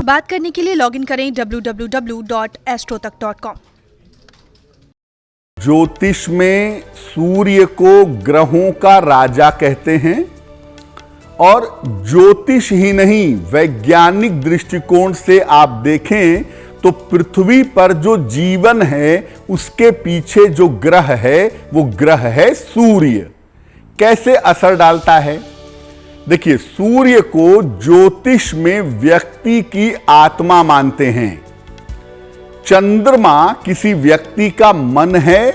बात करने के लिए लॉगिन करें www.astrotak.com। ज्योतिष में सूर्य को ग्रहों का राजा कहते हैं और ज्योतिष ही नहीं, वैज्ञानिक दृष्टिकोण से आप देखें तो पृथ्वी पर जो जीवन है उसके पीछे जो ग्रह है वो ग्रह है सूर्य। कैसे असर डालता है? देखिए, सूर्य को ज्योतिष में व्यक्ति की आत्मा मानते हैं। चंद्रमा किसी व्यक्ति का मन है,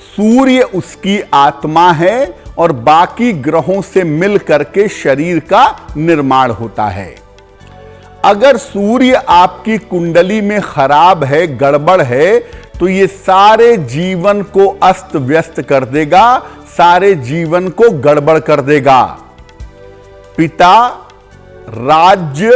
सूर्य उसकी आत्मा है और बाकी ग्रहों से मिल करके शरीर का निर्माण होता है। अगर सूर्य आपकी कुंडली में खराब है, गड़बड़ है, तो ये सारे जीवन को अस्त व्यस्त कर देगा, सारे जीवन को गड़बड़ कर देगा। पिता, राज्य,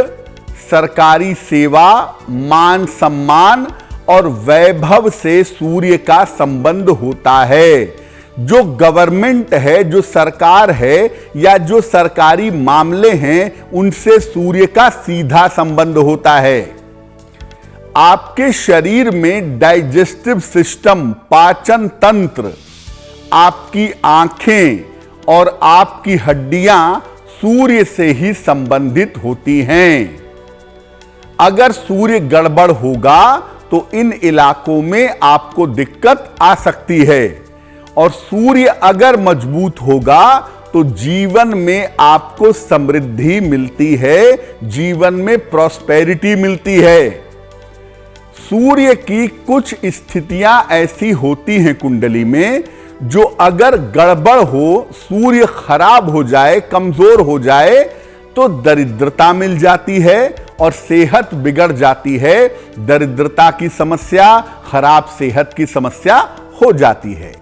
सरकारी सेवा, मान सम्मान और वैभव से सूर्य का संबंध होता है। जो गवर्नमेंट है, जो सरकार है या जो सरकारी मामले हैं, उनसे सूर्य का सीधा संबंध होता है। आपके शरीर में डाइजेस्टिव सिस्टम, पाचन तंत्र, आपकी आंखें और आपकी हड्डियां सूर्य से ही संबंधित होती हैं। अगर सूर्य गड़बड़ होगा तो इन इलाकों में आपको दिक्कत आ सकती है, और सूर्य अगर मजबूत होगा तो जीवन में आपको समृद्धि मिलती है, जीवन में प्रॉस्पेरिटी मिलती है। सूर्य की कुछ स्थितियां ऐसी होती हैं कुंडली में, जो अगर गड़बड़ हो, सूर्य खराब हो जाए, कमजोर हो जाए, तो दरिद्रता मिल जाती है और सेहत बिगड़ जाती है। दरिद्रता की समस्या, खराब सेहत की समस्या हो जाती है।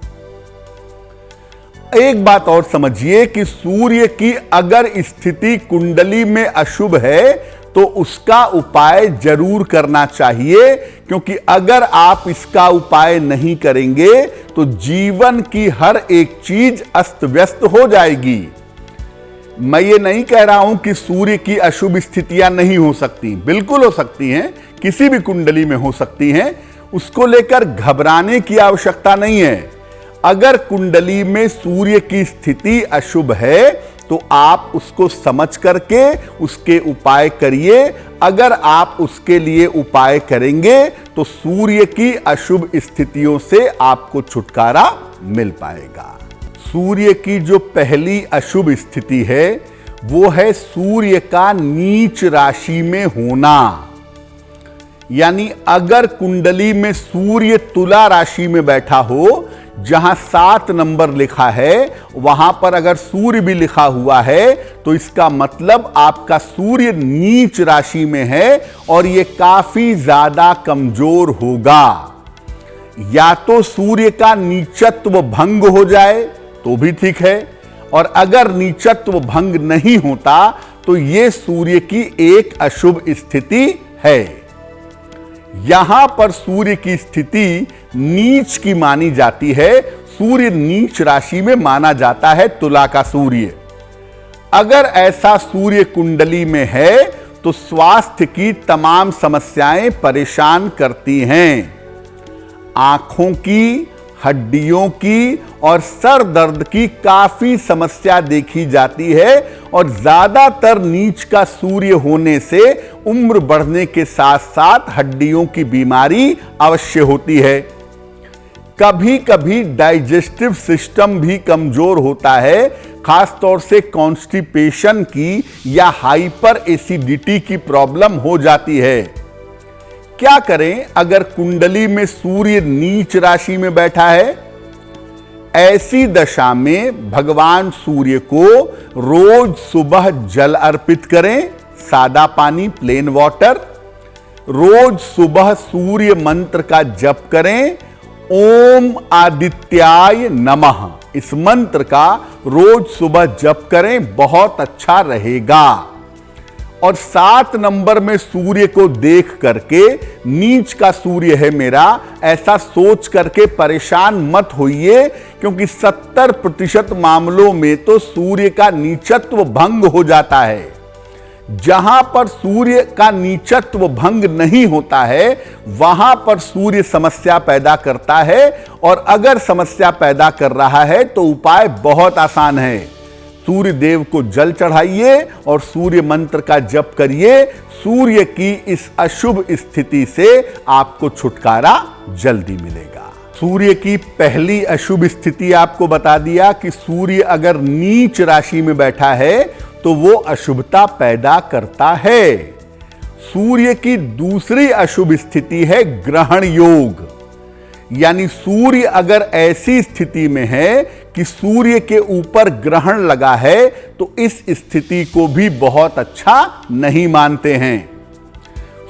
एक बात और समझिए कि सूर्य की अगर स्थिति कुंडली में अशुभ है तो उसका उपाय जरूर करना चाहिए, क्योंकि अगर आप इसका उपाय नहीं करेंगे तो जीवन की हर एक चीज अस्त व्यस्त हो जाएगी। मैं ये नहीं कह रहा हूं कि सूर्य की अशुभ स्थितियां नहीं हो सकती, बिल्कुल हो सकती हैं, किसी भी कुंडली में हो सकती हैं। उसको लेकर घबराने की आवश्यकता नहीं है। अगर कुंडली में सूर्य की स्थिति अशुभ है तो आप उसको समझ करके उसके उपाय करिए। अगर आप उसके लिए उपाय करेंगे तो सूर्य की अशुभ स्थितियों से आपको छुटकारा मिल पाएगा। सूर्य की जो पहली अशुभ स्थिति है वो है सूर्य का नीच राशि में होना। यानी अगर कुंडली में सूर्य तुला राशि में बैठा हो, जहां 7 नंबर लिखा है, वहां पर अगर सूर्य भी लिखा हुआ है तो इसका मतलब आपका सूर्य नीच राशि में है और यह काफी ज्यादा कमजोर होगा। या तो सूर्य का नीचत्व भंग हो जाए तो भी ठीक है, और अगर नीचत्व भंग नहीं होता तो यह सूर्य की एक अशुभ स्थिति है। यहां पर सूर्य की स्थिति नीच की मानी जाती है। सूर्य नीच राशि में माना जाता है, तुला का सूर्य। अगर ऐसा सूर्य कुंडली में है तो स्वास्थ्य की तमाम समस्याएं परेशान करती हैं। आंखों की, हड्डियों की और सर दर्द की काफी समस्या देखी जाती है, और ज्यादातर नीच का सूर्य होने से उम्र बढ़ने के साथ साथ हड्डियों की बीमारी अवश्य होती है। कभी कभी डाइजेस्टिव सिस्टम भी कमजोर होता है, खासतौर से कॉन्स्टिपेशन की या हाइपर एसिडिटी की प्रॉब्लम हो जाती है। क्या करें अगर कुंडली में सूर्य नीच राशि में बैठा है? ऐसी दशा में भगवान सूर्य को रोज सुबह जल अर्पित करें, सादा पानी, प्लेन वाटर। रोज सुबह सूर्य मंत्र का जप करें, ओम आदित्याय नमः। इस मंत्र का रोज सुबह जप करें, बहुत अच्छा रहेगा। और 7 नंबर में सूर्य को देख करके, नीच का सूर्य है मेरा, ऐसा सोच करके परेशान मत होइए, क्योंकि 70% मामलों में तो सूर्य का नीचत्व भंग हो जाता है। जहां पर सूर्य का नीचत्व भंग नहीं होता है वहां पर सूर्य समस्या पैदा करता है। और अगर समस्या पैदा कर रहा है तो उपाय बहुत आसान है। सूर्य देव को जल चढ़ाइए और सूर्य मंत्र का जप करिए। सूर्य की इस अशुभ स्थिति से आपको छुटकारा जल्दी मिलेगा। सूर्य की पहली अशुभ स्थिति आपको बता दिया कि सूर्य अगर नीच राशि में बैठा है तो वो अशुभता पैदा करता है। सूर्य की दूसरी अशुभ स्थिति है ग्रहण योग, यानी सूर्य अगर ऐसी स्थिति में है कि सूर्य के ऊपर ग्रहण लगा है तो इस स्थिति को भी बहुत अच्छा नहीं मानते हैं।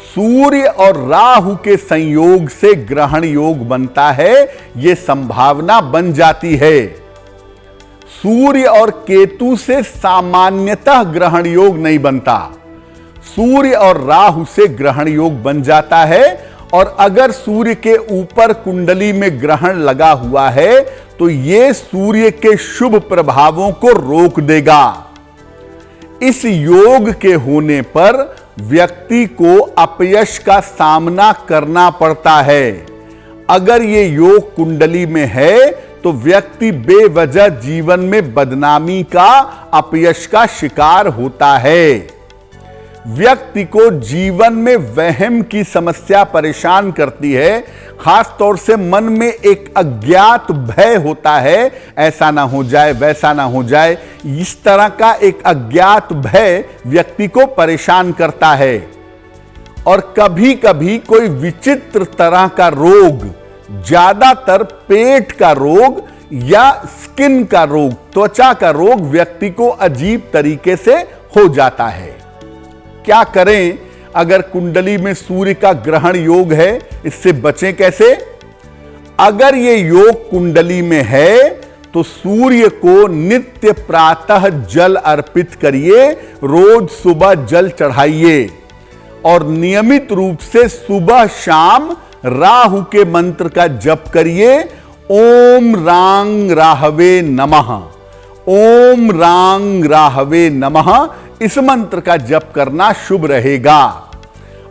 सूर्य और राहु के संयोग से ग्रहण योग बनता है, यह संभावना बन जाती है। सूर्य और केतु से सामान्यतः ग्रहण योग नहीं बनता, सूर्य और राहु से ग्रहण योग बन जाता है। और अगर सूर्य के ऊपर कुंडली में ग्रहण लगा हुआ है तो यह सूर्य के शुभ प्रभावों को रोक देगा। इस योग के होने पर व्यक्ति को अपयश का सामना करना पड़ता है। अगर ये योग कुंडली में है तो व्यक्ति बेवजह जीवन में बदनामी का, अपयश का शिकार होता है। व्यक्ति को जीवन में वहम की समस्या परेशान करती है। खास तौर से मन में एक अज्ञात भय होता है, ऐसा ना हो जाए, वैसा ना हो जाए। इस तरह का एक अज्ञात भय व्यक्ति को परेशान करता है। और कभी कभी कोई विचित्र तरह का रोग, ज्यादातर पेट का रोग या स्किन का रोग, त्वचा का रोग व्यक्ति को अजीब तरीके से हो जाता है। क्या करें अगर कुंडली में सूर्य का ग्रहण योग है, इससे बचें कैसे? अगर ये योग कुंडली में है तो सूर्य को नित्य प्रातः जल अर्पित करिए, रोज सुबह जल चढ़ाइए और नियमित रूप से सुबह शाम राहु के मंत्र का जप करिए। ओम रांग राहवे नमः, ओम रांग राहवे नमः, इस मंत्र का जप करना शुभ रहेगा।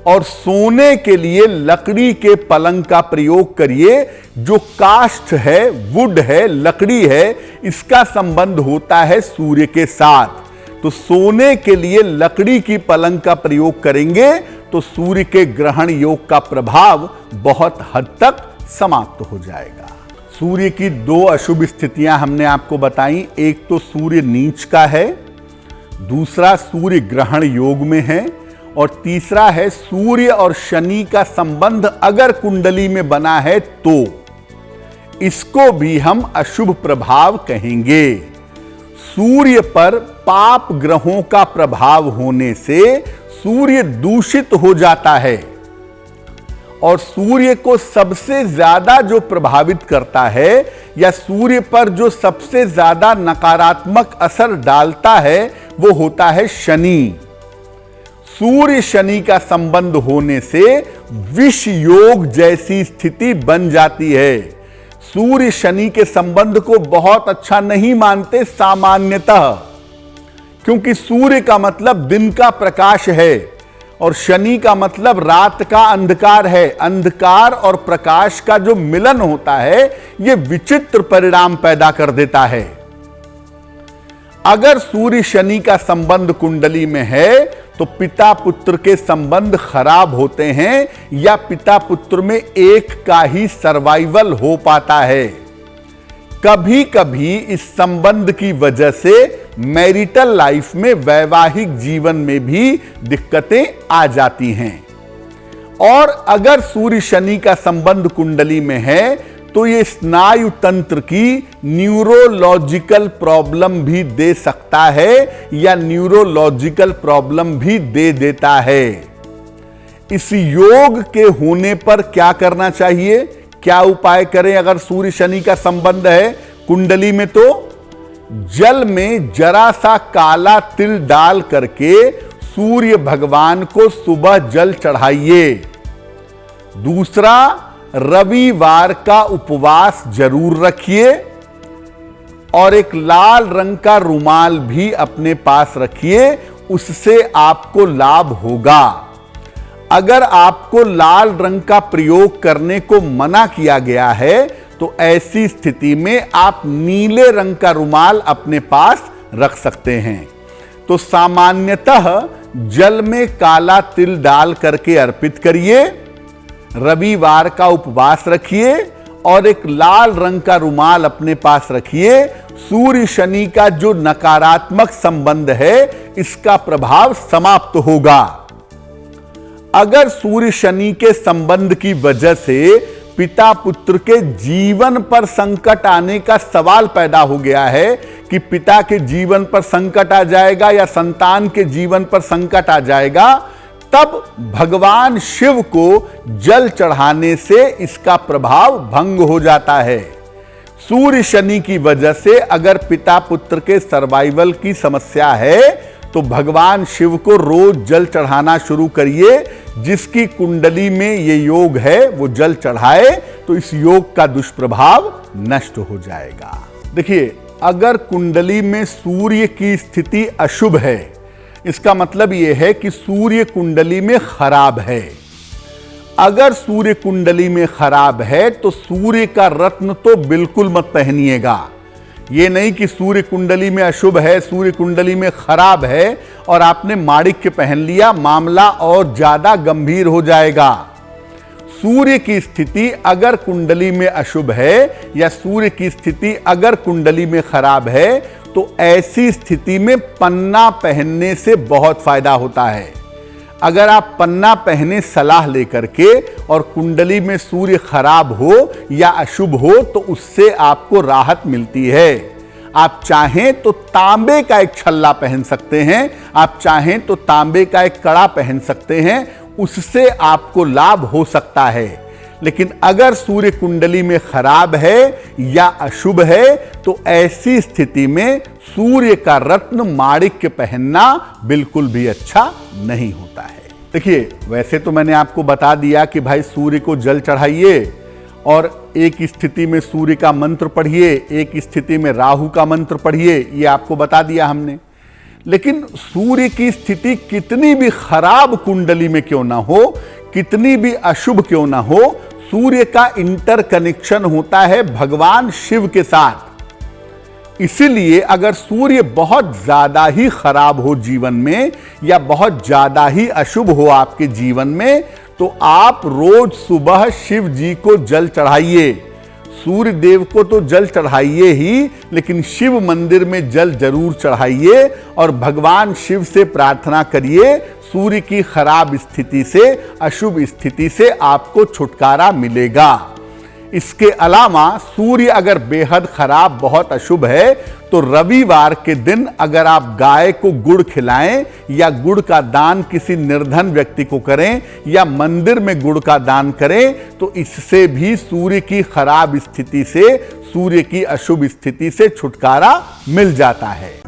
और सोने के लिए लकड़ी के पलंग का प्रयोग करिए। जो काष्ठ है, वुड है, लकड़ी है, इसका संबंध होता है सूर्य के साथ। तो सोने के लिए लकड़ी की पलंग का प्रयोग करेंगे तो सूर्य के ग्रहण योग का प्रभाव बहुत हद तक समाप्त हो जाएगा। सूर्य की दो अशुभ स्थितियां हमने आपको बताई। एक तो सूर्य नीच का है, दूसरा सूर्य ग्रहण योग में है, और तीसरा है सूर्य और शनि का संबंध अगर कुंडली में बना है तो इसको भी हम अशुभ प्रभाव कहेंगे। सूर्य पर पाप ग्रहों का प्रभाव होने से सूर्य दूषित हो जाता है। और सूर्य को सबसे ज्यादा जो प्रभावित करता है या सूर्य पर जो सबसे ज्यादा नकारात्मक असर डालता है वो होता है शनि। सूर्य शनि का संबंध होने से विष योग जैसी स्थिति बन जाती है। सूर्य शनि के संबंध को बहुत अच्छा नहीं मानते सामान्यतः, क्योंकि सूर्य का मतलब दिन का प्रकाश है और शनि का मतलब रात का अंधकार है। अंधकार और प्रकाश का जो मिलन होता है यह विचित्र परिणाम पैदा कर देता है। अगर सूर्य शनि का संबंध कुंडली में है तो पिता पुत्र के संबंध खराब होते हैं या पिता पुत्र में एक का ही सर्वाइवल हो पाता है। कभी कभी इस संबंध की वजह से मैरिटल लाइफ में, वैवाहिक जीवन में भी दिक्कतें आ जाती हैं। और अगर सूर्य शनि का संबंध कुंडली में है तो ये स्नायु तंत्र की न्यूरोलॉजिकल प्रॉब्लम भी दे सकता है या न्यूरोलॉजिकल प्रॉब्लम भी दे देता है। इस योग के होने पर क्या करना चाहिए, क्या उपाय करें अगर सूर्य शनि का संबंध है कुंडली में? तो जल में जरा सा काला तिल डाल करके सूर्य भगवान को सुबह जल चढ़ाइए। दूसरा, रविवार का उपवास जरूर रखिए और एक लाल रंग का रुमाल भी अपने पास रखिए। उससे आपको लाभ होगा। अगर आपको लाल रंग का प्रयोग करने को मना किया गया है तो ऐसी स्थिति में आप नीले रंग का रुमाल अपने पास रख सकते हैं। तो सामान्यतः जल में काला तिल डाल करके अर्पित करिए, रविवार का उपवास रखिए और एक लाल रंग का रुमाल अपने पास रखिए। सूर्य शनि का जो नकारात्मक संबंध है इसका प्रभाव समाप्त होगा। अगर सूर्य शनि के संबंध की वजह से पिता पुत्र के जीवन पर संकट आने का सवाल पैदा हो गया है कि पिता के जीवन पर संकट आ जाएगा या संतान के जीवन पर संकट आ जाएगा, तब भगवान शिव को जल चढ़ाने से इसका प्रभाव भंग हो जाता है। सूर्य शनि की वजह से अगर पिता पुत्र के सर्वाइवल की समस्या है तो भगवान शिव को रोज जल चढ़ाना शुरू करिए। जिसकी कुंडली में ये योग है वो जल चढ़ाए तो इस योग का दुष्प्रभाव नष्ट हो जाएगा। देखिए, अगर कुंडली में सूर्य की स्थिति अशुभ है, इसका मतलब यह है कि सूर्य कुंडली में खराब है। अगर सूर्य कुंडली में खराब है तो सूर्य का रत्न तो बिल्कुल मत पहनिएगा। ये नहीं कि सूर्य कुंडली में अशुभ है, सूर्य कुंडली में खराब है और आपने माणिक्य पहन लिया, मामला और ज्यादा गंभीर हो जाएगा। सूर्य की स्थिति अगर कुंडली में अशुभ है या सूर्य की स्थिति अगर कुंडली में खराब है तो ऐसी स्थिति में पन्ना पहनने से बहुत फायदा होता है। अगर आप पन्ना पहने सलाह लेकर के और कुंडली में सूर्य खराब हो या अशुभ हो तो उससे आपको राहत मिलती है। आप चाहें तो तांबे का एक छल्ला पहन सकते हैं, आप चाहें तो तांबे का एक कड़ा पहन सकते हैं, उससे आपको लाभ हो सकता है। लेकिन अगर सूर्य कुंडली में खराब है या अशुभ है तो ऐसी स्थिति में सूर्य का रत्न माणिक्य पहनना बिल्कुल भी अच्छा नहीं होता है। देखिए, वैसे तो मैंने आपको बता दिया कि भाई सूर्य को जल चढ़ाइए और एक स्थिति में सूर्य का मंत्र पढ़िए, एक स्थिति में राहु का मंत्र पढ़िए, ये आपको बता दिया हमने। लेकिन सूर्य की स्थिति कितनी भी खराब कुंडली में क्यों ना हो, कितनी भी अशुभ क्यों ना हो, सूर्य का इंटरकनेक्शन होता है भगवान शिव के साथ। इसीलिए अगर सूर्य बहुत ज्यादा ही खराब हो जीवन में या बहुत ज्यादा ही अशुभ हो आपके जीवन में तो आप रोज सुबह शिव जी को जल चढ़ाइए। सूर्य देव को तो जल चढ़ाइए ही, लेकिन शिव मंदिर में जल जरूर चढ़ाइए और भगवान शिव से प्रार्थना करिए सूर्य की खराब स्थिति से, अशुभ स्थिति से आपको छुटकारा मिलेगा। इसके अलावा सूर्य अगर बेहद खराब, बहुत अशुभ है तो रविवार के दिन अगर आप गाय को गुड़ खिलाएं या गुड़ का दान किसी निर्धन व्यक्ति को करें या मंदिर में गुड़ का दान करें तो इससे भी सूर्य की खराब स्थिति से, सूर्य की अशुभ स्थिति से छुटकारा मिल जाता है।